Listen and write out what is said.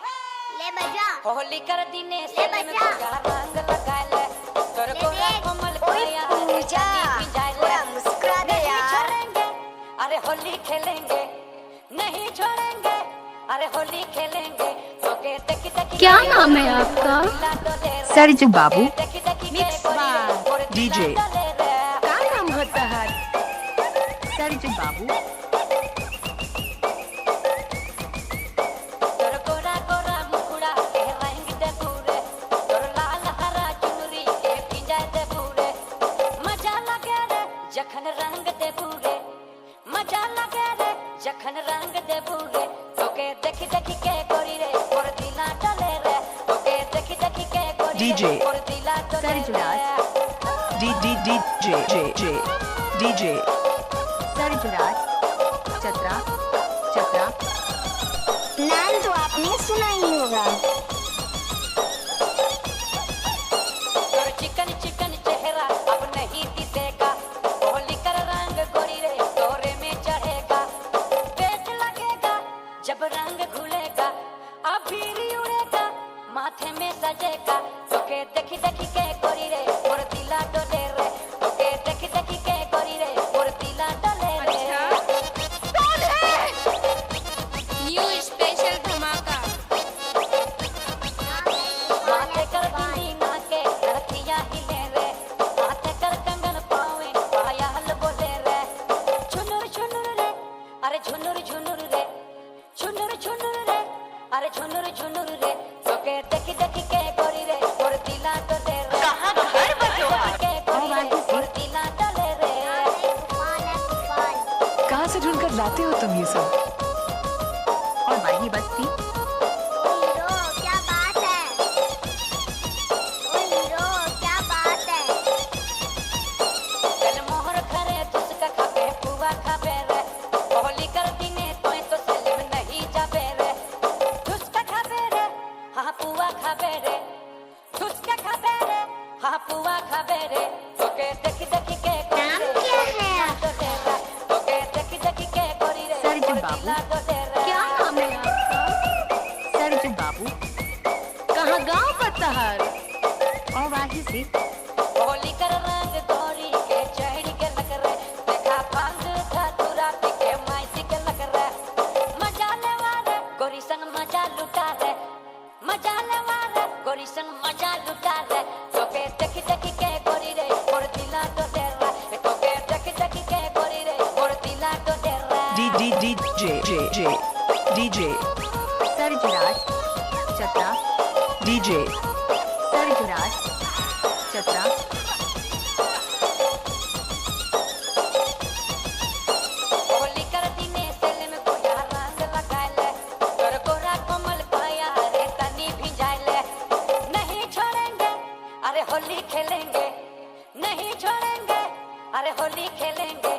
ले बजा होली कर दिने से ले बजा रंग लगाले तोर को कोमल कोया पूजा पूरा मुस्कुरा दे यार। अरे होली खेलेंगे नहीं छोड़ेंगे, अरे होली खेलेंगे तो के तक क्या नाम है आपका? सरजू बाबू मिक्स बार डीजे का नाम होता है? सरजू बाबू तोर गोरा गोरा मुखड़ा के रंग दे पूरे, तोर लाल हरा चुनरी के भिंजा दे पूरे, मजा लगे रे जखन रंग दे पूरे, मजा लगे रे जखन रंग दे पूरे, तोके देखी देखी के गोरी रे और दिला डले रे, तोके देखी देखी के गोरी डीजे और दिला डले रे। डीजे सरजुराज चतरा चतरा। नाम तो आपने सुना ही होगा। तोर चिकन चिकन चेहरा अब नहीं दिसेगा, होली कर रंग गोरी रे तोरे में चढ़ेगा, पेट लगेगा जब रंग घुलेगा, अबीर उड़ेगा माथे में सजेगा, तोके देखी देखी के गोरी रे और दिला डोले रे, तोके देखी देखी के गोरी रे और दिला डोले रे। न्यू स्पेशल धमाका। माथे कर बिंदी नाके लड़कियां हिले रे, माथे कर कंगन पावे पायल बोले रे, झुनुर झुनुर रे अरे झुनुर झुनुर रे, झुनुर झुनुर रे अरे झुनुर झुनुर रे, तोके देखी देखी के गोरी रे और दिला डोले रे। कहाँ घर बजो के गोरी रे और दिला डोले रे। कहाँ से ढूंढकर लाते हो तुम ये सब? और वही बस्ती हीरो क्या बात है? ओ हीरो क्या बात है? चल मोहर खरे तुसका खाबे पुआ खाबे रे, होली कर दिने तोय तो सेलिम नहीं जाबे रे, तुसका खाबे रे हाँ पुआ खाबे रे, तुसका खाबे रे हाँ पुआ खाबे रे, तोके देखी देखी के नाम क्या है? तोके देखी देखी के गोरी रे सरजू और बाबू। दिला डोले रे। क्या नाम है आपका? सरजू बाबू कहाँ गाँव पता है? और वही से होली कर रंग गोरी के चढ़ के लग रे, देखा भांग धतूरा पी के माइसी के लग रे, मजा ले वाले गोरी संग मजा लुटा रे, मजा ले वाले गोरी संग मजा लुटा रे, तोके देखी देखी के गोरी रे और दिला डोले रे, तोके देखी देखी के गोरी रे और दिला डोले रे। DJ Sarjuraj Chatra DJ Sarjuraj Chatra. होली कर दिने सेले में गोया रंग लगाले, तोर गोरा कोमल पाया रे तनी भिंजाले, नहीं छोड़ेंगे अरे होली खेलेंगे, नहीं छोड़ेंगे अरे होली खेलेंगे,